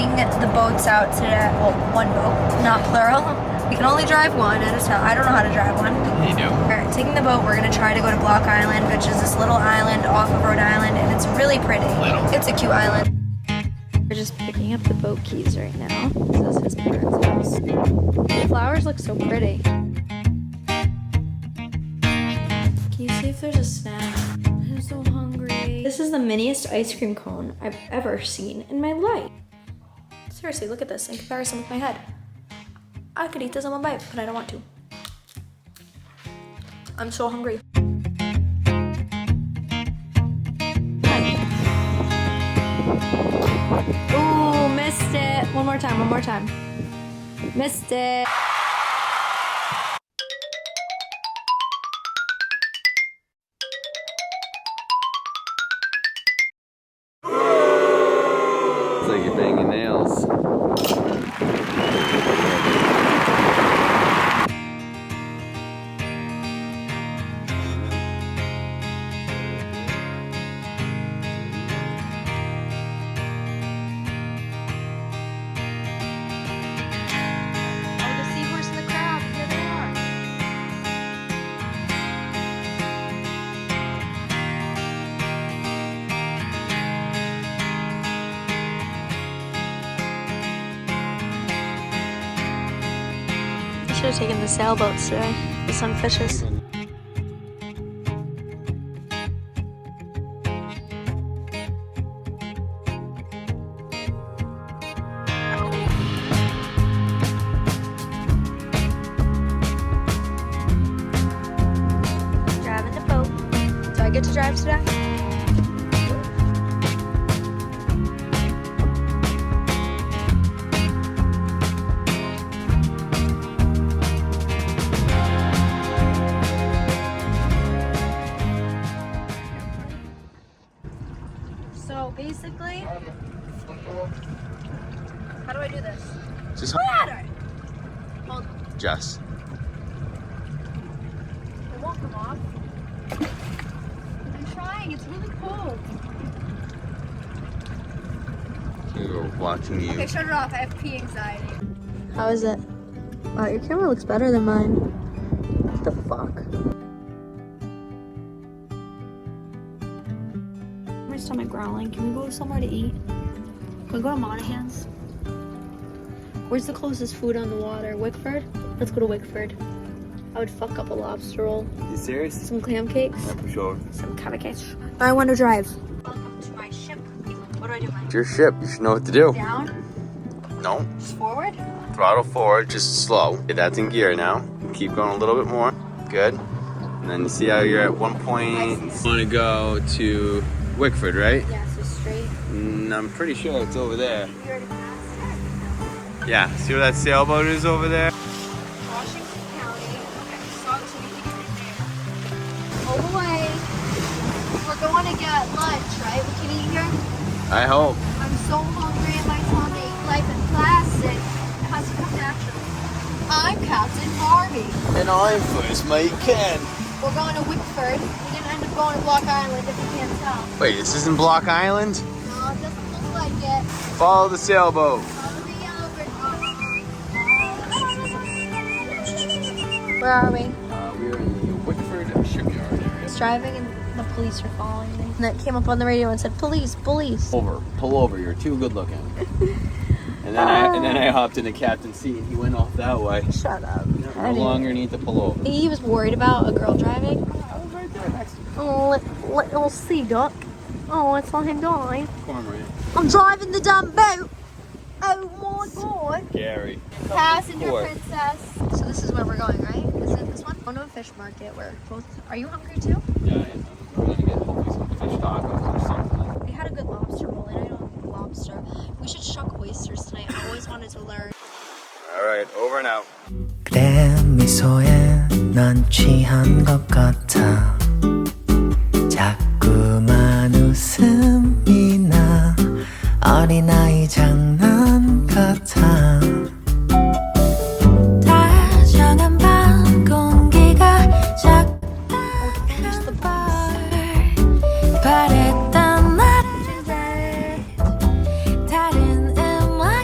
taking the boats out today. Well, one boat, not plural. We can only drive one at a time. I don't know how to drive one. You do. We're taking the boat. We're gonna try to go to Block Island, which is this little island off of Rhode Island, and it's really pretty. It's a cute island. We're just picking up the boat keys right now. This is his parents' house. The flowers look so pretty. Can you see if there's a snack? I'm so hungry. This is the miniest ice cream cone I've ever seen in my life. Seriously, look at this in comparison with my head. I could eat this in one bite, but I don't want to. I'm so hungry. Ooh, missed it. One more time. Missed it. It's like you're banging nails. Should have taken the sailboats today with some fishes. Driving the boat. Do I get to drive today? So basically, how do I do this? Just Hold. Jess. It won't come off. I'm trying. It's really cold. We were watching you. Okay, shut it off. I have pee anxiety. How is it? Wow, your camera looks better than mine. What the fuck? My stomach growling. Can we go somewhere to eat? Can we go to Monahan's? Where's the closest food on the water? Wickford? Let's go to Wickford. I would fuck up a lobster roll. You serious? Some clam cakes. Yeah, for sure. Some cabbage. I want to drive. Welcome to my ship. What do I do? It's your ship. You should know what to do. Down? No. Just forward? Throttle forward, just slow. Okay, that's in gear now. Keep going a little bit more. Good. And then you see how you're at one point. You want to go to Wickford, right? Yeah, so straight. I'm pretty sure it's over there. We already passed it. Yeah, see where that sailboat is over there? Washington County. Okay, so obviously we can get in there. All the way. We're going to get lunch, right? We can eat here. I hope. I'm so hungry in my tummy. Life in plastic. It has to come naturally. I'm Captain Barbie. And I'm first mate Ken. We're going to Wickford. We're going to end up going to Block Island if you can't tell. Wait, this isn't Block Island? No, it doesn't look like it. Follow the sailboat. Follow the yellow brick. Where are we? We're in the Wickford shipyard area. It's driving and the police are following me. And that came up on the radio and said, police, police. Pull over, you're too good looking. And then I hopped in the captain's seat and he went off that way. Shut up. No longer need to pull over. He was worried about a girl driving. I was right there next to you. Oh, little sea duck. Oh, let's let him die. Cormorant. I'm driving the damn boat. Oh my god. Gary. Passenger Port. princess. So this is where we're going, right? Is it this one? Going to a fish market where both. Are you hungry too? Yeah, I am. We're gonna get hopefully some fish tacos or something. We had a good lobster roll and I don't like lobster. We should shuck oysters tonight. I always wanted to learn. Alright, over and out. 그래 미소에 난 취한 것 같아 자꾸만 웃음이 나 어린아이 장난 같아 다정한 밤 공기가 작다 바랬던 나를 다른 음악